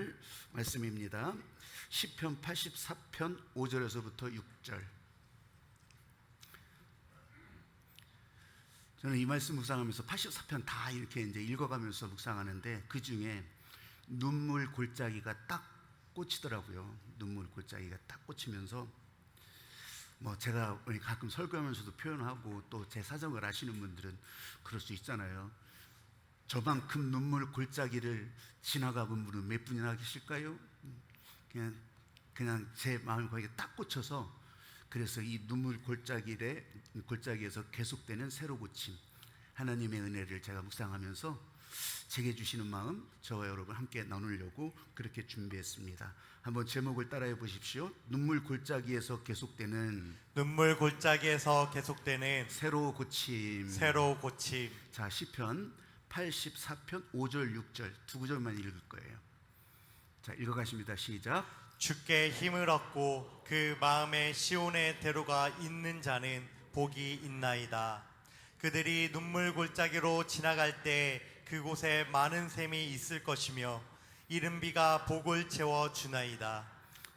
나눌 말씀입니다. 시편 84편 5절에서부터 6절. 저는 이 말씀 묵상하면서 84편 다 이렇게 이제 읽어가면서 묵상하는데, 그 중에 눈물 골짜기가 딱 꽂히더라고요. 눈물 골짜기가 딱 꽂히면서, 제가 가끔 설교하면서도 표현하고, 또 제 사정을 아시는 분들은 그럴 수 있잖아요. 저만큼 눈물 골짜기를 지나가본 분은 몇 분이나 계실까요? 그냥 제 마음이 거기에 딱 꽂혀서, 그래서 이 눈물 골짜기에서 계속되는 새로 고침, 하나님의 은혜를 제가 묵상하면서 제게 주시는 마음, 저와 여러분 함께 나누려고 그렇게 준비했습니다. 한번 제목을 따라해 보십시오. 눈물 골짜기에서 계속되는 새로 고침. 자, 시편 84편 5절 6절 두 구절만 읽을 거예요. 자, 읽어가십니다. 시작. 주께 힘을 얻고 그 마음에 시온의 대로가 있는 자는 복이 있나이다. 그들이 눈물 골짜기로 지나갈 때 그곳에 많은 샘이 있을 것이며 이른 비가 복을 채워 주나이다.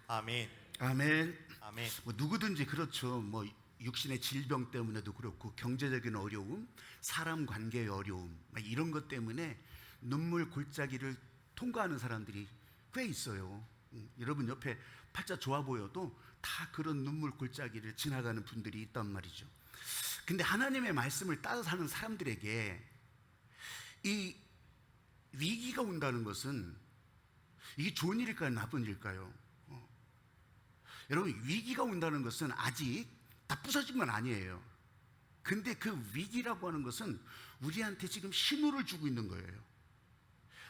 아멘. 아멘. 아멘. 누구든지 그렇죠. 육신의 질병 때문에도 그렇고, 경제적인 어려움, 사람 관계의 어려움, 이런 것 때문에 눈물 골짜기를 통과하는 사람들이 꽤 있어요. 여러분 옆에 팔자 좋아 보여도 다 그런 눈물 골짜기를 지나가는 분들이 있단 말이죠. 근데 하나님의 말씀을 따라 사는 사람들에게 이 위기가 온다는 것은, 이게 좋은 일일까요, 나쁜 일일까요? 여러분, 위기가 온다는 것은 아직 다 부서진 건 아니에요. 근데 그 위기라고 하는 것은 우리한테 지금 신호를 주고 있는 거예요.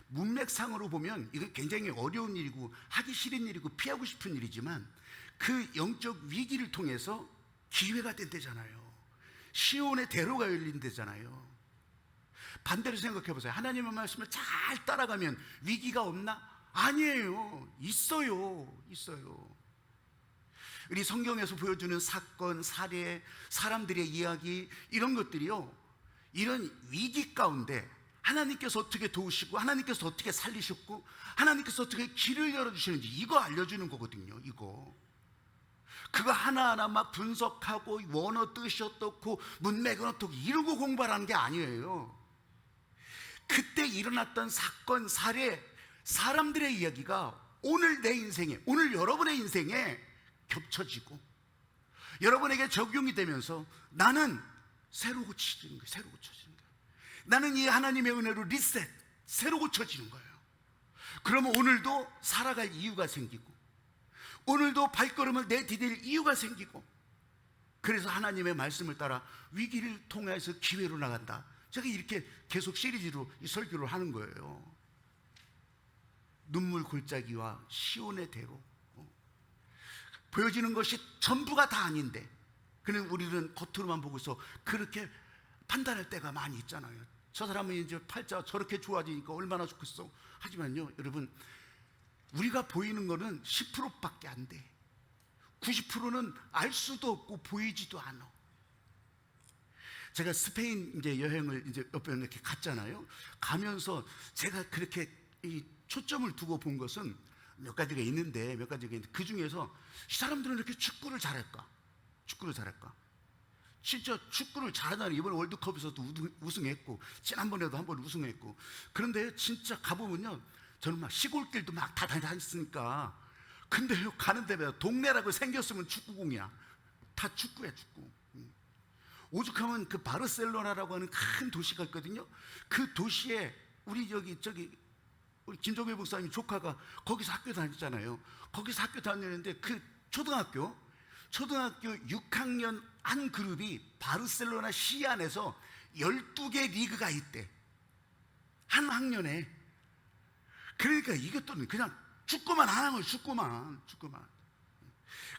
문맥상으로 보면 이건 굉장히 어려운 일이고 하기 싫은 일이고 피하고 싶은 일이지만, 그 영적 위기를 통해서 기회가 된대잖아요. 시온의 대로가 열린대잖아요. 반대로 생각해 보세요. 하나님의 말씀을 잘 따라가면 위기가 없나? 아니에요. 있어요. 우리 성경에서 보여주는 사건, 사례, 사람들의 이야기, 이런 것들이요, 이런 위기 가운데 하나님께서 어떻게 도우시고, 하나님께서 어떻게 살리셨고, 하나님께서 어떻게 길을 열어주시는지, 이거 알려주는 거거든요. 그거 하나하나 막 분석하고 원어 뜻이 어떻고 문맥은 어떻고 이러고 공부하라는 게 아니에요. 그때 일어났던 사건, 사례, 사람들의 이야기가 오늘 내 인생에, 오늘 여러분의 인생에 겹쳐지고 여러분에게 적용이 되면서 나는 새로 고쳐지는 거예요. 나는 이 하나님의 은혜로 리셋, 새로 고쳐지는 거예요. 그러면 오늘도 살아갈 이유가 생기고, 오늘도 발걸음을 내디딜 이유가 생기고, 그래서 하나님의 말씀을 따라 위기를 통해서 기회로 나간다. 제가 이렇게 계속 시리즈로 이 설교를 하는 거예요. 눈물 골짜기와 시온의 대로. 보여지는 것이 전부가 다 아닌데, 그는 우리는 겉으로만 보고서 그렇게 판단할 때가 많이 있잖아요. 저 사람은 이제 팔자 저렇게 좋아지니까 얼마나 좋겠어. 하지만요, 여러분, 우리가 보이는 거는 10%밖에 안 돼. 90%는 알 수도 없고 보이지도 않아. 제가 스페인 이제 여행을 이제 몇 번 이렇게 갔잖아요. 가면서 제가 그렇게 이 초점을 두고 본 것은 몇 가지가 있는데, 그 중에서 이 사람들은 이렇게 축구를 잘할까? 진짜 축구를 잘하다니. 이번 월드컵에서도 우승했고, 지난번에도 한번 우승했고. 그런데 진짜 가보면요, 저는 막 시골길도 막 다 다녔으니까, 근데요, 가는 데마다 동네라고 생겼으면 축구공이야. 다 축구야, 축구. 오죽하면 그 바르셀로나라고 하는 큰 도시가 있거든요. 그 도시에 우리 우리 김종배 목사님 조카가 거기서 학교 다녔잖아요. 거기서 학교 다녔는데 그 초등학교 6학년 한 그룹이 바르셀로나 시 안에서 12개 리그가 있대. 한 학년에. 그러니까 이것도 그냥 축구만 하는 거예요. 축구만.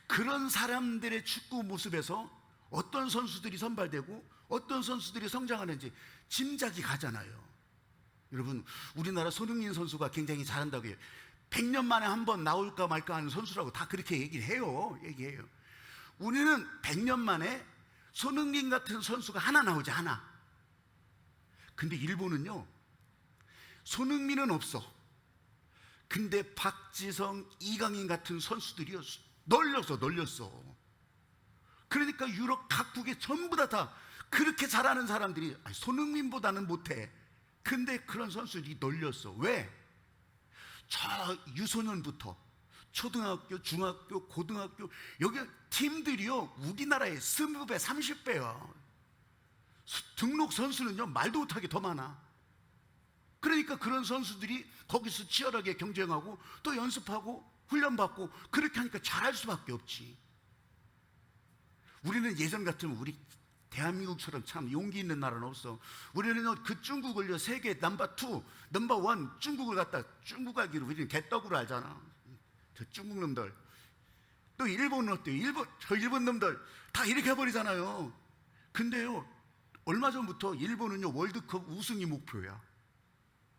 그런 사람들의 축구 모습에서 어떤 선수들이 선발되고 어떤 선수들이 성장하는지 짐작이 가잖아요. 여러분, 우리나라 손흥민 선수가 굉장히 잘한다고 해요. 100년 만에 한 번 나올까 말까 하는 선수라고 다 그렇게 얘기해요. 우리는 100년 만에 손흥민 같은 선수가 하나 나오지, 하나. 근데 일본은요, 손흥민은 없어. 근데 박지성, 이강인 같은 선수들이요 널렸어. 그러니까 유럽 각국에 전부 다 그렇게 잘하는 사람들이 손흥민보다는 못해. 근데 그런 선수들이 널렸어. 왜? 저 유소년부터 초등학교, 중학교, 고등학교, 여기 팀들이요 우리나라의 20배, 30배야. 등록 선수는요 말도 못하게 더 많아. 그러니까 그런 선수들이 거기서 치열하게 경쟁하고 또 연습하고 훈련받고 그렇게 하니까 잘할 수밖에 없지. 우리는 예전 같으면 우리 대한민국처럼 참 용기 있는 나라는 없어. 우리는 그 중국을요 세계 넘버 2, 넘버 1 중국을 갖다 중국 알기로 우리는 개떡으로 알잖아. 저 중국 놈들. 또 일본은 어때요? 일본 놈들 다 이렇게 해버리잖아요. 근데요 얼마 전부터 일본은요 월드컵 우승이 목표야.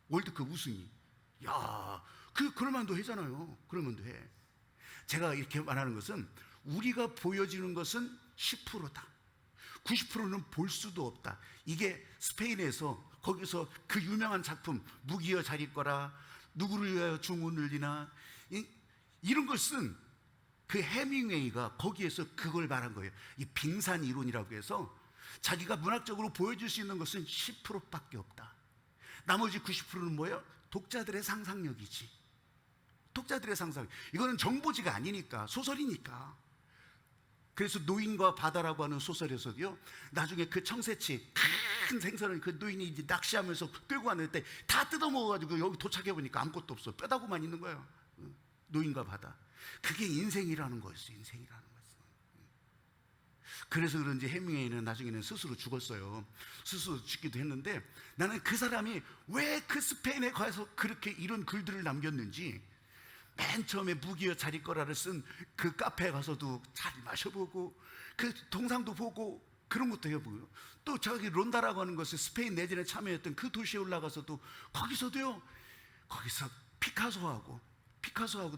월드컵 우승이. 야, 그럴만도 하잖아요. 그럴만도 해. 제가 이렇게 말하는 것은 우리가 보여지는 것은 10%다. 90%는 볼 수도 없다. 이게 스페인에서 거기서 그 유명한 작품 무기여 잘 있거라, 누구를 위하여 중을 울리나 이런 걸 쓴 그 해밍웨이가 거기에서 그걸 말한 거예요. 이 빙산 이론이라고 해서 자기가 문학적으로 보여줄 수 있는 것은 10%밖에 없다. 나머지 90%는 뭐예요? 독자들의 상상력이지. 독자들의 상상력. 이거는 정보지가 아니니까, 소설이니까. 그래서 노인과 바다라고 하는 소설에서도요 나중에 그 청새치 큰 생선을 그 노인이 이제 낚시하면서 끌고 왔는데 다 뜯어먹어가지고 여기 도착해 보니까 아무것도 없어. 뼈다구만 있는 거예요. 노인과 바다. 그게 인생이라는 거였어요. 인생이라는 거였어요. 그래서 그런지 해밍웨이는 나중에는 스스로 죽었어요. 스스로 죽기도 했는데 나는 그 사람이 왜 그 스페인에 가서 그렇게 이런 글들을 남겼는지, 맨 처음에 무기여 잘 있거라를 쓴 그 카페에 가서도 잘 마셔보고 그 동상도 보고 그런 것도 해보고요. 또 저기 론다라고 하는 것을 스페인 내전에 참여했던 그 도시에 올라가서도 거기서도요 거기서 피카소하고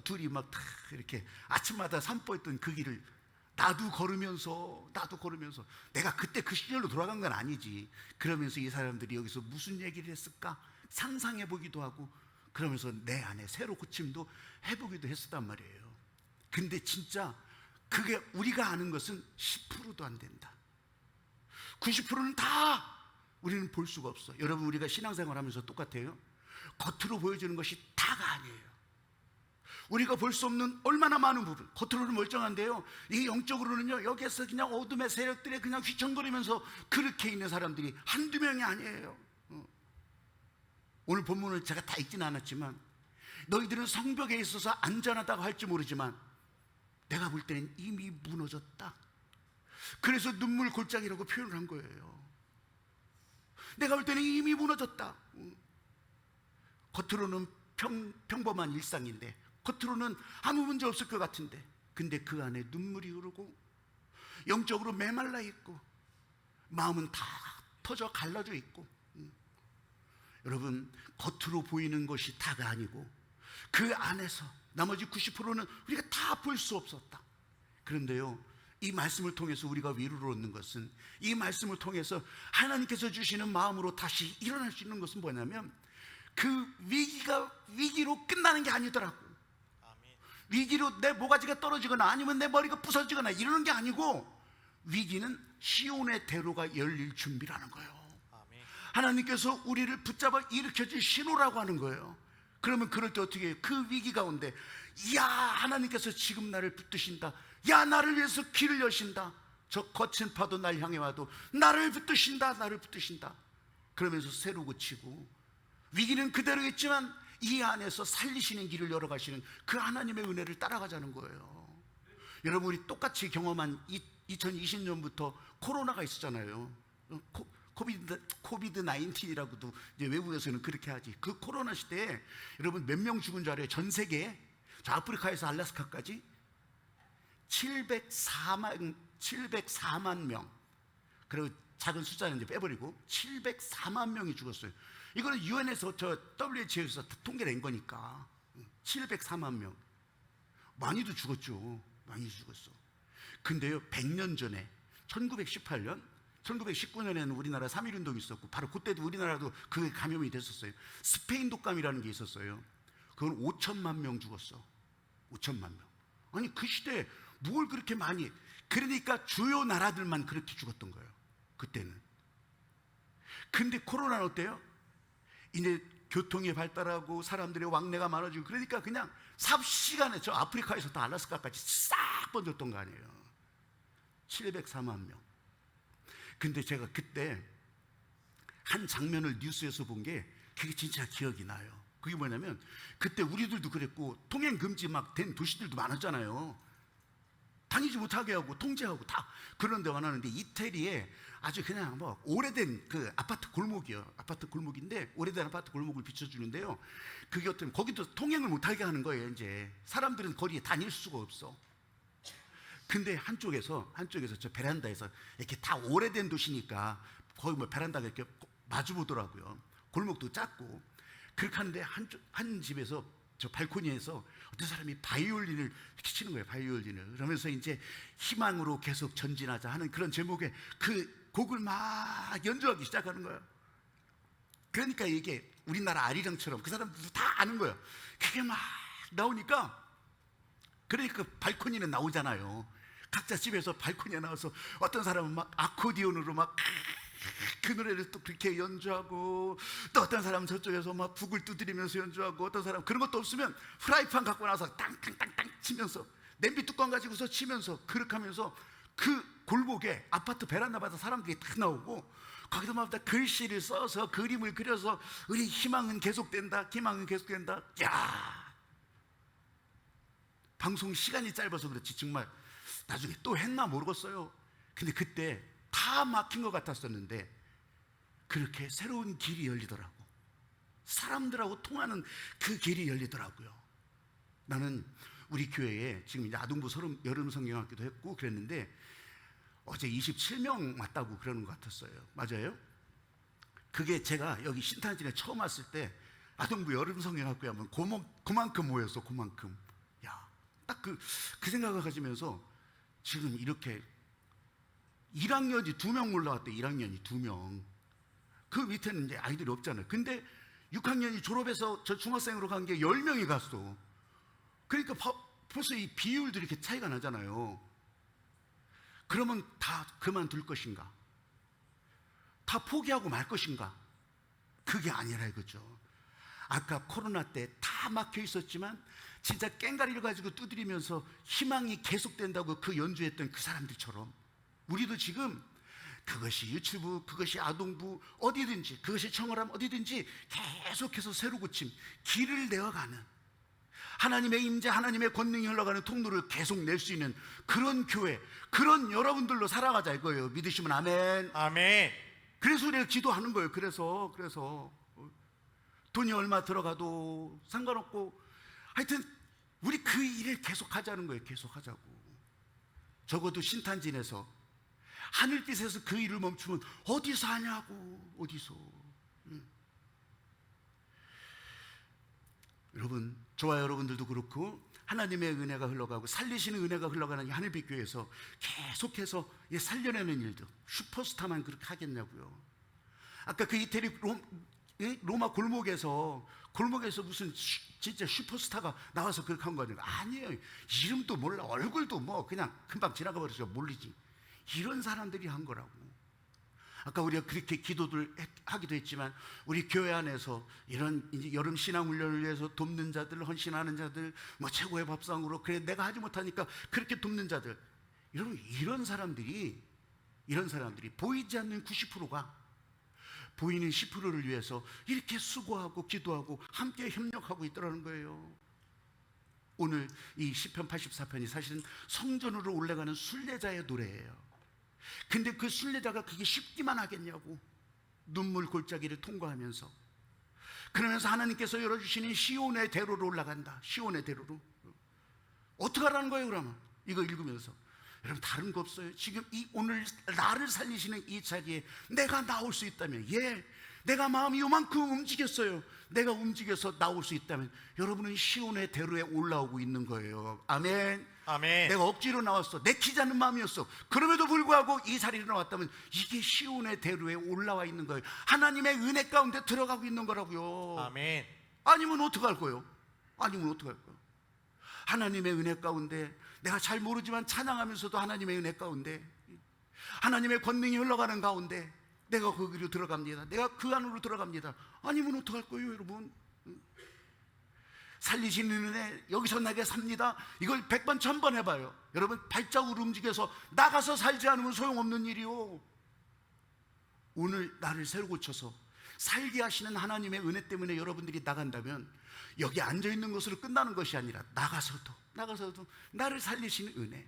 둘이 막 다 이렇게 아침마다 산보했던 그 길을 나도 걸으면서 내가 그때 그 시절로 돌아간 건 아니지. 그러면서 이 사람들이 여기서 무슨 얘기를 했을까 상상해 보기도 하고 그러면서 내 안에 새로 고침도 해보기도 했었단 말이에요. 근데 진짜 그게 우리가 아는 것은 10%도 안 된다. 90%는 다 우리는 볼 수가 없어. 여러분 우리가 신앙생활 하면서 똑같아요. 겉으로 보여주는 것이 다가 아니에요. 우리가 볼 수 없는 얼마나 많은 부분, 겉으로는 멀쩡한데요 이 영적으로는요 여기에서 그냥 어둠의 세력들에 그냥 휘청거리면서 그렇게 있는 사람들이 한두 명이 아니에요. 오늘 본문을 제가 다 읽지는 않았지만 너희들은 성벽에 있어서 안전하다고 할지 모르지만 내가 볼 때는 이미 무너졌다. 그래서 눈물 골짜기라고 표현을 한 거예요. 내가 볼 때는 이미 무너졌다. 겉으로는 평범한 일상인데, 겉으로는 아무 문제 없을 것 같은데, 근데 그 안에 눈물이 흐르고 영적으로 메말라 있고 마음은 다 터져 갈라져 있고. 여러분 겉으로 보이는 것이 다가 아니고 그 안에서 나머지 90%는 우리가 다 볼 수 없었다. 그런데요 이 말씀을 통해서 우리가 위로를 얻는 것은, 이 말씀을 통해서 하나님께서 주시는 마음으로 다시 일어날 수 있는 것은 뭐냐면 그 위기로 끝나는 게 아니더라고. 아멘. 위기로 내 모가지가 떨어지거나 아니면 내 머리가 부서지거나 이러는 게 아니고 위기는 시온의 대로가 열릴 준비라는 거예요. 아멘. 하나님께서 우리를 붙잡아 일으켜줄 신호라고 하는 거예요. 그러면 그럴 때 어떻게 해요? 그 위기 가운데 야 하나님께서 지금 나를 붙드신다. 야 나를 위해서 길을 여신다. 저 거친 파도 날 향해 와도 나를 붙드신다. 그러면서 새로 고치고 위기는 그대로 있지만 이 안에서 살리시는 길을 열어가시는 그 하나님의 은혜를 따라가자는 거예요. 여러분 우리 똑같이 경험한 2020년부터 코로나가 있었잖아요. 코비드 19이라고도 이제 외국에서는 그렇게 하지. 그 코로나 시대에 여러분 몇 명 죽은 줄 알아요? 전 세계에 저 아프리카에서 알래스카까지 704만 명. 그리고 작은 숫자는 이제 빼버리고 704만 명이 죽었어요. 이거는 UN에서 저 WHO에서 통계낸 거니까 704만 명. 많이도 죽었죠. 많이 죽었어. 근데요 100년 전에 1919년에는 우리나라 3.1운동이 있었고 바로 그때도 우리나라도 그 감염이 됐었어요. 스페인 독감이라는 게 있었어요. 그건 5천만 명 죽었어. 5천만 명. 아니 그 시대에 뭘 그렇게 많이, 그러니까 주요 나라들만 그렇게 죽었던 거예요 그때는. 근데 코로나는 어때요? 이제 교통이 발달하고 사람들의 왕래가 많아지고 그러니까 그냥 삽시간에 저 아프리카에서 다 알라스카까지 싹 번졌던 거 아니에요. 704만 명. 근데 제가 그때 한 장면을 뉴스에서 본 게 그게 진짜 기억이 나요. 그게 뭐냐면 그때 우리들도 그랬고 통행 금지 막 된 도시들도 많았잖아요. 다니지 못하게 하고 통제하고 다 그런 데가 많았는데 이태리에 아주 그냥 뭐 오래된 그 아파트 골목이요. 아파트 골목인데 오래된 아파트 골목을 비춰주는데요. 그게 어떤 거기도 통행을 못하게 하는 거예요. 이제 사람들은 거리에 다닐 수가 없어. 근데 한쪽에서 저 베란다에서 이렇게 다 오래된 도시니까 거의 뭐 베란다가 이렇게 마주 보더라고요. 골목도 작고 그렇게 하는데 한 집에서 저 발코니에서 어떤 사람이 바이올린을 이렇게 치는 거예요. 바이올린을. 그러면서 이제 희망으로 계속 전진하자 하는 그런 제목의 그 곡을 막 연주하기 시작하는 거예요. 그러니까 이게 우리나라 아리랑처럼 그 사람들도 다 아는 거예요. 그게 막 나오니까, 그러니까 발코니는 나오잖아요. 각자 집에서 발코니에 나와서 어떤 사람은 막 아코디언으로 막 그 노래를 또 그렇게 연주하고, 또 어떤 사람은 저쪽에서 막 북을 두드리면서 연주하고, 어떤 사람은 그런 것도 없으면 프라이팬 갖고 나와서 땅땅땅땅 치면서, 냄비 뚜껑 가지고서 치면서 그렇게 하면서 그 골목에 아파트 베란다마다 사람들이 다 나오고 거기다 막 글씨를 써서 그림을 그려서 우리 희망은 계속된다, 희망은 계속된다. 야, 방송 시간이 짧아서 그렇지 정말 나중에 또 했나 모르겠어요. 근데 그때 다 막힌 것 같았었는데 그렇게 새로운 길이 열리더라고. 사람들하고 통하는 그 길이 열리더라고요. 나는 우리 교회에 지금 이제 아동부 여름 성경학기도 했고 그랬는데 어제 27명 왔다고 그러는 것 같았어요. 맞아요? 그게 제가 여기 신탄진에 처음 왔을 때 아동부 여름 성경학교에 하면 그만큼 모였어. 그만큼. 야, 딱 그 생각을 가지면서 지금 이렇게 1학년이 2명 올라왔대. 1학년이 2명. 그 밑에는 이제 아이들이 없잖아요. 근데 6학년이 졸업해서 저 중학생으로 간 게 10명이 갔어. 그러니까 벌써 이 비율들이 이렇게 차이가 나잖아요. 그러면 다 그만둘 것인가? 다 포기하고 말 것인가? 그게 아니라 이거죠. 아까 코로나 때 다 막혀 있었지만 진짜 깽가리를 가지고 두드리면서 희망이 계속된다고 그 연주했던 그 사람들처럼 우리도 지금 그것이 유치부, 그것이 아동부, 어디든지, 그것이 청어람 어디든지 계속해서 새로 고침, 길을 내어가는 하나님의 임재, 하나님의 권능이 흘러가는 통로를 계속 낼 수 있는 그런 교회, 그런 여러분들로 살아가자 이거예요. 믿으시면 아멘. 아멘. 그래서 우리가 기도하는 거예요. 그래서 돈이 얼마 들어가도 상관없고 하여튼 우리 그 일을 계속 하자는 거예요. 계속 하자고. 적어도 신탄진에서 하늘빛에서 그 일을 멈추면 어디서 하냐고. 어디서. 여러분, 저와 여러분들도 그렇고 하나님의 은혜가 흘러가고 살리시는 은혜가 흘러가는 이 하늘빛 교회에서 계속해서 살려내는 일들, 슈퍼스타만 그렇게 하겠냐고요. 아까 그 이태리 로마 골목에서 무슨 진짜 슈퍼스타가 나와서 그렇게 한 거 아니에요. 이름도 몰라, 얼굴도 뭐 그냥 금방 지나가 버려서 모르지. 이런 사람들이 한 거라고. 아까 우리가 그렇게 기도를 하기도 했지만 우리 교회 안에서 이런 이제 여름 신앙 훈련을 위해서 돕는 자들, 헌신하는 자들, 뭐 최고의 밥상으로 그래 내가 하지 못하니까 그렇게 돕는 자들, 이런 사람들이 보이지 않는 90%가 보이는 10%를 위해서 이렇게 수고하고 기도하고 함께 협력하고 있더라는 거예요. 오늘 이 시편 84편이 사실은 성전으로 올라가는 순례자의 노래예요. 근데 그 순례자가 그게 쉽기만 하겠냐고. 눈물 골짜기를 통과하면서, 그러면서 하나님께서 열어주시는 시온의 대로로 올라간다. 시온의 대로로. 어떻게 하라는 거예요 그러면? 이거 읽으면서 여러분 다른 거 없어요. 지금 오늘 나를 살리시는 이 자리에 내가 나올 수 있다면, 내가 마음이 요만큼 움직였어요. 내가 움직여서 나올 수 있다면 여러분은 시온의 대로에 올라오고 있는 거예요. 아멘. 아멘. 내가 억지로 나왔어. 내키지 않는 마음이었어. 그럼에도 불구하고 이 자리로 나왔다면 이게 시온의 대로에 올라와 있는 거예요. 하나님의 은혜 가운데 들어가고 있는 거라고요. 아멘. 아니면 어떡할 거예요? 아니면 어떡할까? 하나님의 은혜 가운데 내가 잘 모르지만 찬양하면서도 하나님의 은혜 가운데 하나님의 권능이 흘러가는 가운데 내가 거기로 들어갑니다. 내가 그 안으로 들어갑니다. 아니면 어떡할 거예요, 여러분? 살리시는 은혜 여기서 나게 삽니다. 이걸 100번 1000번 해봐요. 여러분 발자국으로 움직여서 나가서 살지 않으면 소용없는 일이요. 오늘 나를 새로 고쳐서 살게 하시는 하나님의 은혜 때문에 여러분들이 나간다면 여기 앉아있는 것으로 끝나는 것이 아니라 나가서도 나를 살리시는 은혜.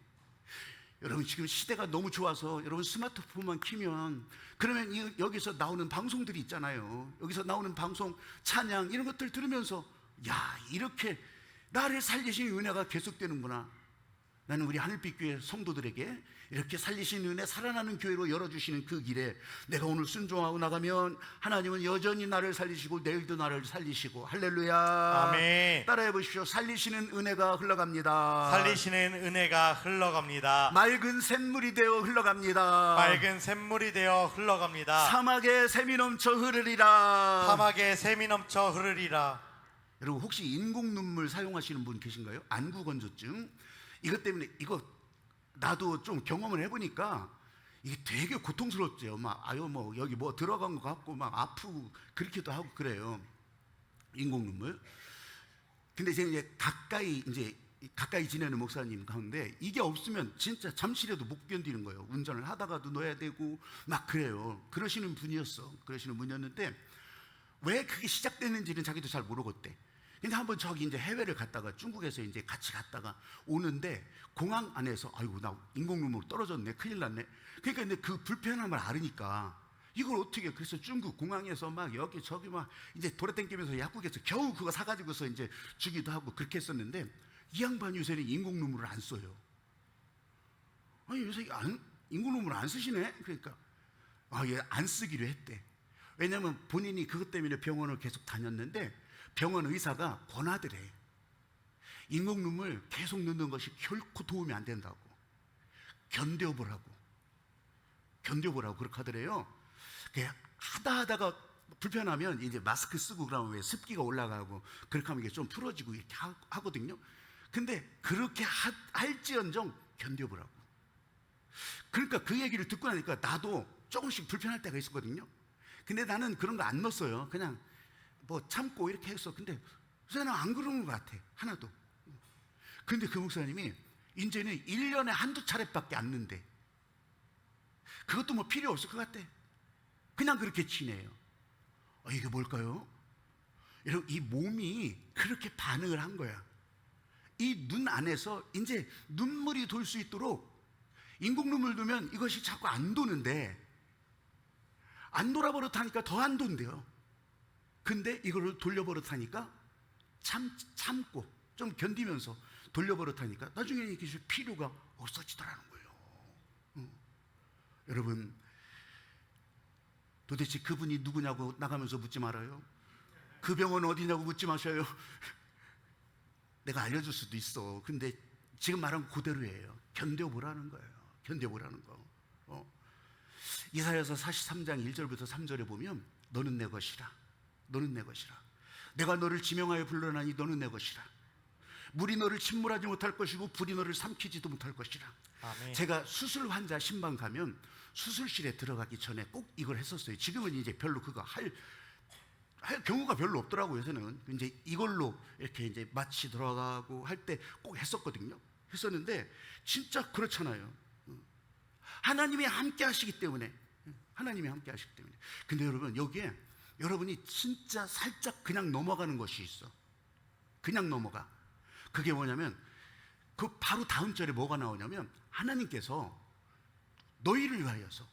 여러분 지금 시대가 너무 좋아서 여러분 스마트폰만 키면 그러면 여기서 나오는 방송들이 있잖아요. 여기서 나오는 방송 찬양 이런 것들 들으면서 야, 이렇게 나를 살리신 은혜가 계속되는구나. 나는 우리 하늘빛 교회 성도들에게 이렇게 살리신 은혜 살아나는 교회로 열어주시는 그 길에 내가 오늘 순종하고 나가면 하나님은 여전히 나를 살리시고 내일도 나를 살리시고 할렐루야. 아멘. 따라해 보십시오. 살리시는 은혜가 흘러갑니다. 살리시는 은혜가 흘러갑니다. 맑은 샘물이 되어 흘러갑니다. 맑은 샘물이 되어 흘러갑니다. 사막에 샘이 넘쳐 흐르리라. 사막에 샘이 넘쳐 흐르리라. 여러분 혹시 인공 눈물 사용하시는 분 계신가요? 안구 건조증 이것 때문에 이거 나도 좀 경험을 해보니까 이게 되게 고통스럽죠. 막 아유 뭐 여기 뭐 들어간 것 같고 막 아프고 그렇기도 하고 그래요. 인공 눈물. 근데 제가 이제 가까이 지내는 목사님 가운데 이게 없으면 진짜 잠시라도 못 견디는 거예요. 운전을 하다가도 넣어야 되고 막 그래요. 그러시는 분이었는데 왜 그게 시작됐는지는 자기도 잘 모르겠대. 근데 한번 저기 이제 해외를 갔다가 중국에서 이제 같이 갔다가 오는데 공항 안에서 아이고 나 인공눈물로 떨어졌네, 큰일 났네. 그러니까 근데 그 불편함을 알으니까 이걸 어떻게 해. 그래서 중국 공항에서 막 여기 저기 막 이제 돌아다니면서 약국에서 겨우 그거 사가지고서 이제 주기도 하고 그렇게 했었는데 이 양반 요새는 인공눈물을 안 써요. 아니 요새 인공눈물 안 쓰시네. 그러니까 얘 안 쓰기로 했대. 왜냐하면 본인이 그것 때문에 병원을 계속 다녔는데 병원 의사가 권하더래. 인공눈물 계속 넣는 것이 결코 도움이 안 된다고. 견뎌보라고 그렇게 하더래요. 하다가 불편하면 이제 마스크 쓰고 그러면 왜 습기가 올라가고 그렇게 하면 이게 좀 풀어지고 이렇게 하거든요. 근데 그렇게 할지언정 견뎌보라고. 그러니까 그 얘기를 듣고 나니까 나도 조금씩 불편할 때가 있었거든요. 근데 나는 그런 거 안 넣었어요. 그냥 뭐 참고 이렇게 했어. 근데 요새는 안 그러는 것 같아. 하나도. 근데 그 목사님이 이제는 1년에 한두 차례밖에 안 넣는데 그것도 뭐 필요 없을 것 같대. 그냥 그렇게 지내요. 이게 뭘까요? 여러분 이 몸이 그렇게 반응을 한 거야. 이 눈 안에서 이제 눈물이 돌 수 있도록 인공눈물 두면 이것이 자꾸 안 도는데 안 돌아버릇하니까 더 안 돈대요. 근데 이거를 돌려버릇하니까 참고 좀 견디면서 돌려버릇하니까 나중에 이게 필요가 없어지더라는 거예요. 여러분 도대체 그분이 누구냐고 나가면서 묻지 말아요. 그 병원 어디냐고 묻지 마셔요. 내가 알려줄 수도 있어. 근데 지금 말한 그대로예요. 견뎌보라는 거예요. 견뎌보라는 거. 이사야서 43장 1절부터 3절에 보면 너는 내 것이라. 너는 내 것이라. 내가 너를 지명하여 불러나니 너는 내 것이라. 물이 너를 침몰하지 못할 것이고 불이 너를 삼키지도 못할 것이라. 아멘. 제가 수술 환자 신방 가면 수술실에 들어가기 전에 꼭 이걸 했었어요. 지금은 이제 별로 그거 할 경우가 별로 없더라고요. 요새는 이제 이걸로 이렇게 이제 마취 들어가고 할 때 꼭 했었거든요. 했었는데 진짜 그렇잖아요. 하나님이 함께 하시기 때문에. 근데 여러분 여기에 여러분이 진짜 살짝 그냥 넘어가는 것이 있어. 그냥 넘어가. 그게 뭐냐면 그 바로 다음 절에 뭐가 나오냐면 하나님께서 너희를 위하여서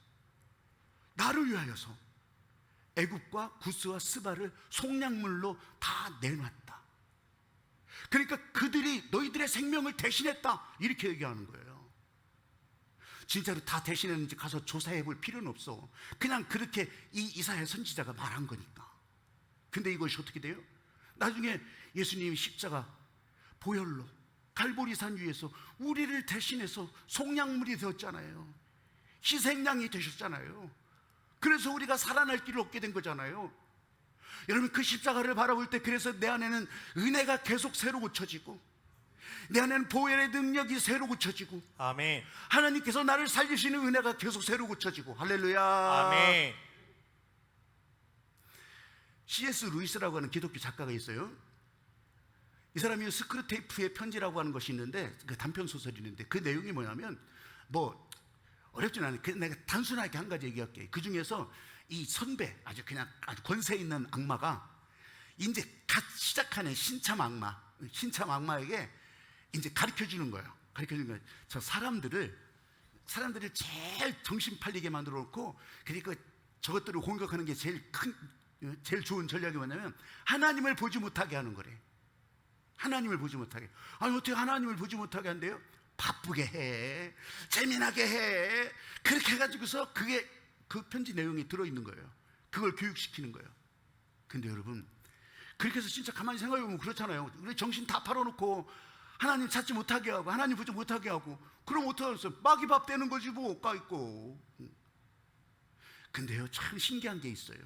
나를 위하여서 애굽과 구스와 스바를 속량물로 다 내놨다. 그러니까 그들이 너희들의 생명을 대신했다 이렇게 얘기하는 거예요. 진짜로 다 대신했는지 가서 조사해 볼 필요는 없어. 그냥 그렇게 이 이사야 선지자가 말한 거니까. 근데 이것이 어떻게 돼요? 나중에 예수님이 십자가 보혈로 갈보리산 위에서 우리를 대신해서 속량물이 되었잖아요. 희생양이 되셨잖아요. 그래서 우리가 살아날 길을 얻게 된 거잖아요. 여러분, 그 십자가를 바라볼 때 그래서 내 안에는 은혜가 계속 새로 고쳐지고, 내 안에는 보혈의 능력이 새로 고쳐지고, 아멘. 하나님께서 나를 살리시는 은혜가 계속 새로 고쳐지고. 할렐루야. 아멘. C.S. 루이스라고 하는 기독교 작가가 있어요. 이 사람이 스크루테이프의 편지라고 하는 것이 있는데, 그 단편 소설이 있는데, 그 내용이 뭐냐면, 뭐 어렵진 않아요. 내가 단순하게 한 가지 얘기할게요. 그 중에서 이 선배, 아주 그냥 아주 권세 있는 악마가 이제 갓 시작하는 신참 악마에게 이제 가르쳐 주는 거예요. 저 사람들을 제일 정신 팔리게 만들어 놓고, 그러니까 저것들을 공격하는 게 제일 좋은 전략이 뭐냐면 하나님을 보지 못하게 하는 거래. 하나님을 보지 못하게. 아니, 어떻게 하나님을 보지 못하게 한대요? 바쁘게 해, 재미나게 해. 그렇게 해가지고서 그게 그 편지 내용이 들어있는 거예요. 그걸 교육시키는 거예요. 근데 여러분, 그렇게 해서 진짜 가만히 생각해보면 그렇잖아요. 우리 정신 다 팔아놓고 하나님 찾지 못하게 하고 하나님 보지 못하게 하고, 그럼 어떡하겠어요? 마귀밥 되는 거지 뭐, 까있고. 근데요, 참 신기한 게 있어요.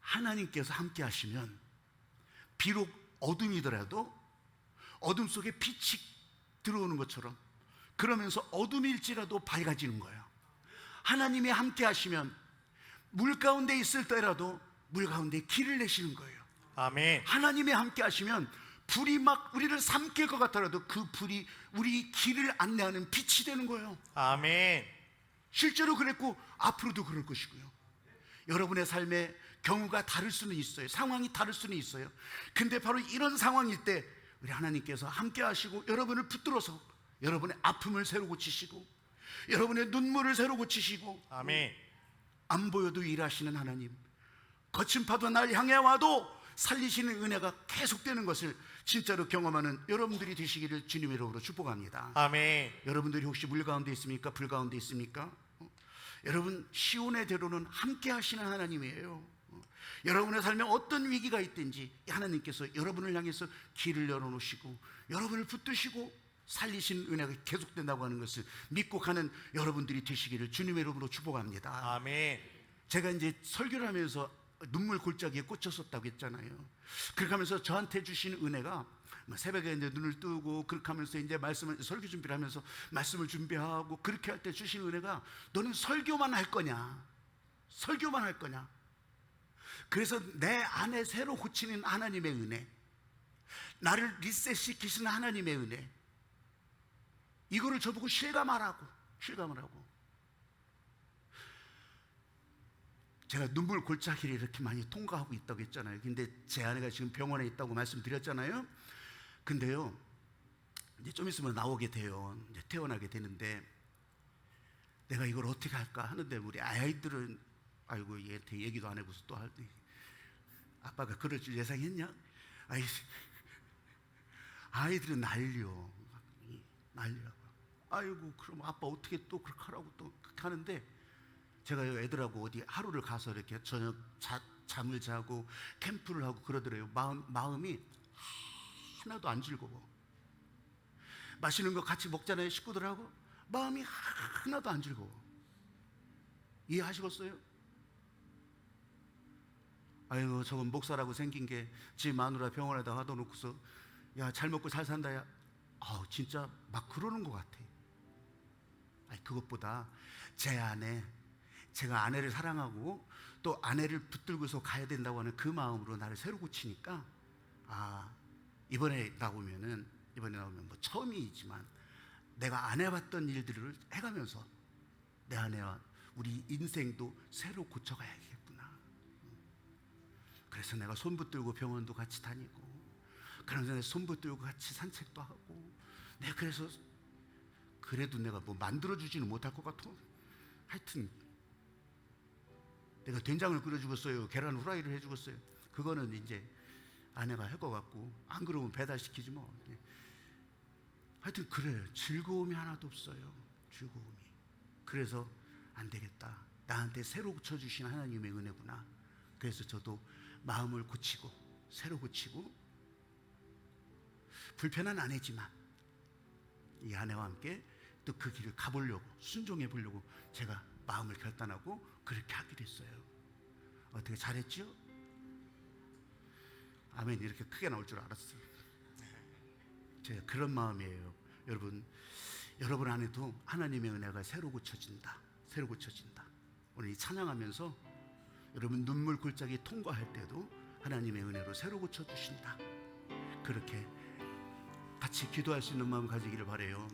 하나님께서 함께 하시면 비록 어둠이더라도 어둠 속에 빛이 들어오는 것처럼, 그러면서 어둠일지라도 밝아지는 거예요. 하나님이 함께 하시면 물 가운데 있을 때라도 물 가운데 길을 내시는 거예요. 아멘. 하나님이 함께 하시면 불이 막 우리를 삼킬 것 같더라도 그 불이 우리 길을 안내하는 빛이 되는 거예요. 아멘. 실제로 그랬고 앞으로도 그럴 것이고요. 여러분의 삶에 경우가 다를 수는 있어요. 상황이 다를 수는 있어요. 근데 바로 이런 상황일 때 우리 하나님께서 함께 하시고 여러분을 붙들어서 여러분의 아픔을 새로 고치시고 여러분의 눈물을 새로 고치시고, 아멘. 안 보여도 일하시는 하나님, 거친 파도 날 향해 와도 살리시는 은혜가 계속되는 것을 진짜로 경험하는 여러분들이 되시기를 주님의 이름으로 축복합니다. 아멘. 여러분들이 혹시 물 가운데 있습니까? 불 가운데 있습니까? 여러분, 시온의 대로는 함께 하시는 하나님이에요. 여러분의 삶에 어떤 위기가 있든지 하나님께서 여러분을 향해서 길을 열어놓으시고 여러분을 붙드시고 살리신 은혜가 계속된다고 하는 것을 믿고 가는 여러분들이 되시기를 주님의 이름으로 축복합니다. 아멘. 제가 이제 설교를 하면서 눈물 골짜기에 꽂혔었다고 했잖아요. 그렇게 하면서 저한테 주신 은혜가 새벽에 이제 눈을 뜨고 그렇게 하면서 이제 설교 준비를 하면서 말씀을 준비하고 그렇게 할 때 주신 은혜가, 너는 설교만 할 거냐? 설교만 할 거냐? 그래서 내 안에 새로 고치는 하나님의 은혜, 나를 리셋시키시는 하나님의 은혜, 이거를 저보고 실감을 하고 제가 눈물 골짜기를 이렇게 많이 통과하고 있다고 했잖아요. 근데 제 아내가 지금 병원에 있다고 말씀드렸잖아요. 근데요, 이제 좀 있으면 나오게 돼요. 이제 퇴원하게 되는데 내가 이걸 어떻게 할까 하는데 우리 아이들은 아이고 얘한테 얘기도 안 해고서 또 아빠가 그럴 줄 예상했냐? 아이들은 난리요. 아이고 그럼 아빠 어떻게 또 그렇게 하라고 또 그렇게 하는데, 제가 애들하고 어디 하루를 가서 이렇게 저녁 잠을 자고 캠프를 하고 그러더래요. 마음이 하나도 안 즐거워. 맛있는 거 같이 먹잖아요, 식구들하고. 마음이 하나도 안 즐거워. 이해하시겠어요? 아이고 저건 목사라고 생긴 게 지 마누라 병원에다 가둬놓고서 야 잘 먹고 잘 산다 야. 진짜 막 그러는 것 같아. 그것보다 제 안에 제가 아내를 사랑하고 또 아내를 붙들고서 가야 된다고 하는 그 마음으로 나를 새로 고치니까, 이번에 나오면 뭐 처음이지만 내가 안 해봤던 일들을 해가면서 내 아내와 우리 인생도 새로 고쳐가야겠구나. 그래서 내가 손 붙들고 병원도 같이 다니고, 그러면서 내가 손 붙들고 같이 산책도 하고, 내가 그래서 그래도 내가 뭐 만들어주지는 못할 것 같아. 하여튼 내가 된장을 끓여주겠어요, 계란 후라이를 해주겠어요. 그거는 이제 아내가 할 것 같고, 안 그러면 배달시키지 뭐. 하여튼 그래요. 즐거움이 하나도 없어요. 즐거움이. 그래서 안 되겠다. 나한테 새로 고쳐주신 하나님의 은혜구나. 그래서 저도 마음을 고치고 새로 고치고, 불편한 아내지만 이 아내와 함께 또 그 길을 가보려고, 순종해 보려고 제가 마음을 결단하고 그렇게 하기로 했어요. 어떻게 잘했죠? 아멘 이렇게 크게 나올 줄 알았어요. 제가 그런 마음이에요. 여러분 안에도 하나님의 은혜가 새로 고쳐진다. 새로 고쳐진다. 오늘 이 찬양하면서 여러분 눈물 골짜기 통과할 때도 하나님의 은혜로 새로 고쳐주신다. 그렇게 같이 기도할 수 있는 마음 가지기를 바라요.